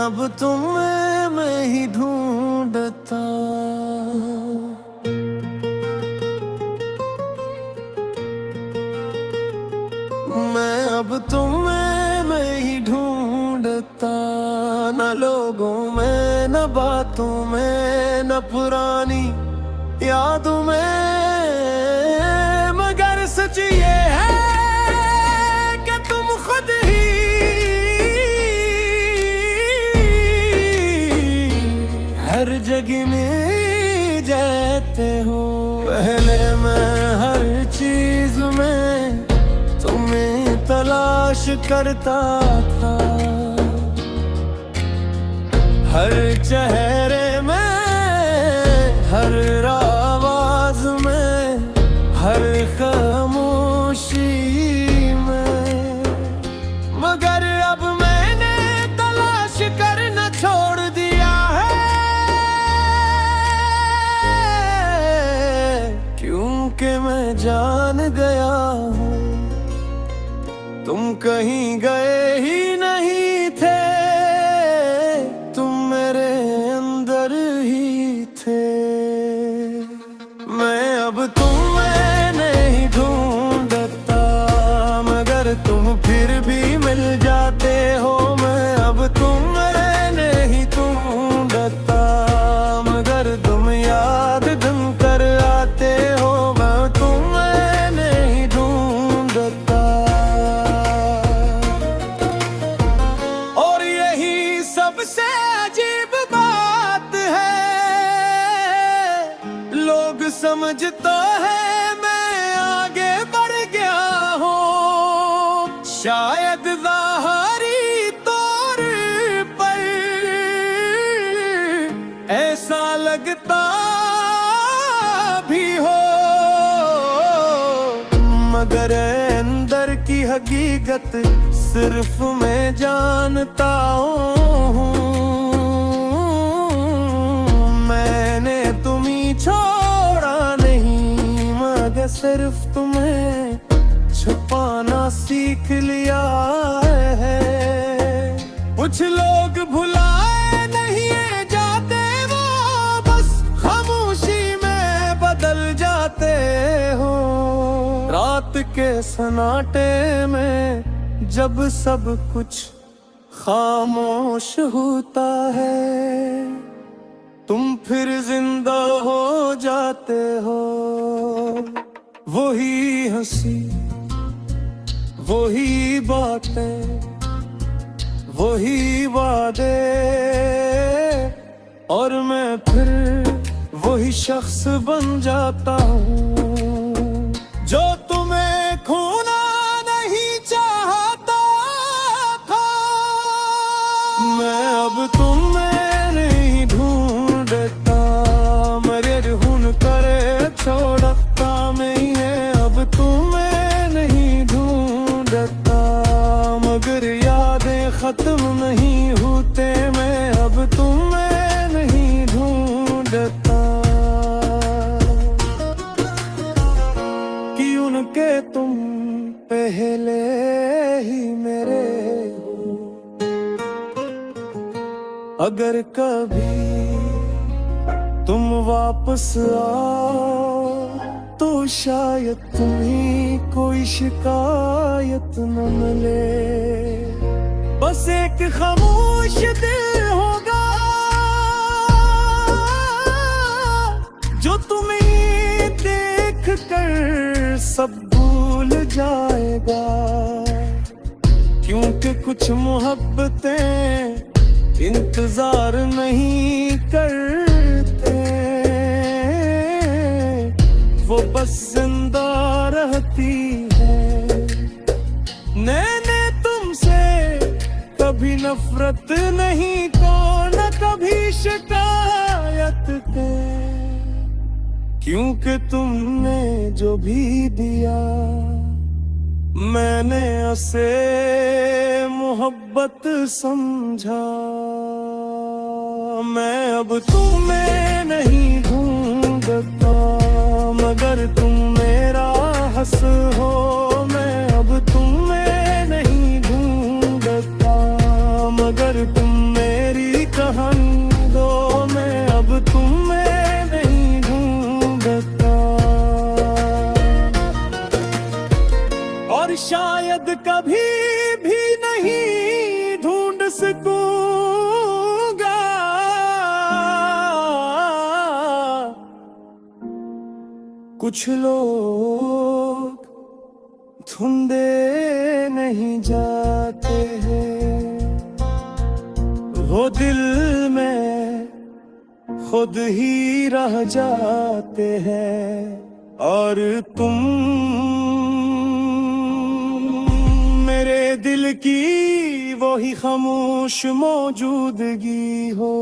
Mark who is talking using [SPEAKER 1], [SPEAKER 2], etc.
[SPEAKER 1] अब तुम्हें मैं ही ढूंढता। मैं अब तुम्हें मैं ही ढूंढता, न लोगों में न बातों में न पुरानी यादों में, मगर सच ये है कि तुम खुद ही हर जगह में जाते हो। पहले मैं हर चीज में तुम्हें तलाश करता था, हर चेहरे में हर आवाज में हर खामोशी में, मगर अब मैंने तलाश करना छोड़ दिया है, क्योंकि मैं जान गया हूँ तुम कहीं गए ही नहीं थे, तुम मेरे अंदर ही थे। मैं अब तुम्हें नहीं ढूंढता, मगर तुम फिर भी मिल जाते हो। मैं अब तुम्हें नहीं ढूंढता, मगर तुम याद तुम कर आते हो। मैं तुम्हें नहीं ढूंढता, और यही सबसे अजीब बात है, लोग समझता है मैं आगे बढ़ गया हूँ, शायद ज़ाहिरी तौर पर ऐसा लगता भी हो, मगर अंदर की हकीकत सिर्फ मैं जानता हूँ। मैंने तुम्हें छोड़ा नहीं, मगर सिर्फ तुम्हें छुपाना सीख लिया है। कुछ लोग भुलाए नहीं जाते, वो बस खामोशी में बदल जाते हो। रात के सन्नाटे में जब सब कुछ खामोश होता है, तुम फिर जिंदा हो जाते हो। वही हंसी वही बातें वही वादे, और मैं फिर वही शख्स बन जाता हूँ जो तुम्हें खोना नहीं चाहता था। मैं अब तुम्हें नहीं ढूंढता, मगर हुन करे छोड़ता नहीं है। अब तुम्हें नहीं ढूंढता, मगर यादें खत्म नहीं होते। मैं अब तुम्हें नहीं ढूंढता, कि उनके तुम पहले ही मेरे हो। अगर कभी तुम वापस आओ तो शायद तुम्हें कोई शिकायत न मिले, बस एक खामोश दिल होगा जो तुम्हें देख कर सब भूल जाएगा। क्योंकि कुछ मोहब्बतें इंतजार नहीं करते, वो बस जिंदा रहती है। मैंने तुमसे कभी नफरत नहीं को, न कभी शिकायत के, क्योंकि तुमने जो भी दिया मैंने उसे मोहब्बत समझा। मैं अब तुम्हें नहीं ढूंढता, मगर तुम मेरा हंस हो। मैं अब तुम्हें नहीं ढूंढता, मगर तुम मेरी और शायद कभी भी नहीं ढूंढ सकूंगा कुछ लोग ढूंढे नहीं जाते हैं, वो दिल में खुद ही रह जाते हैं। और तुम मेरे दिल की वो ही खामोश मौजूदगी हो।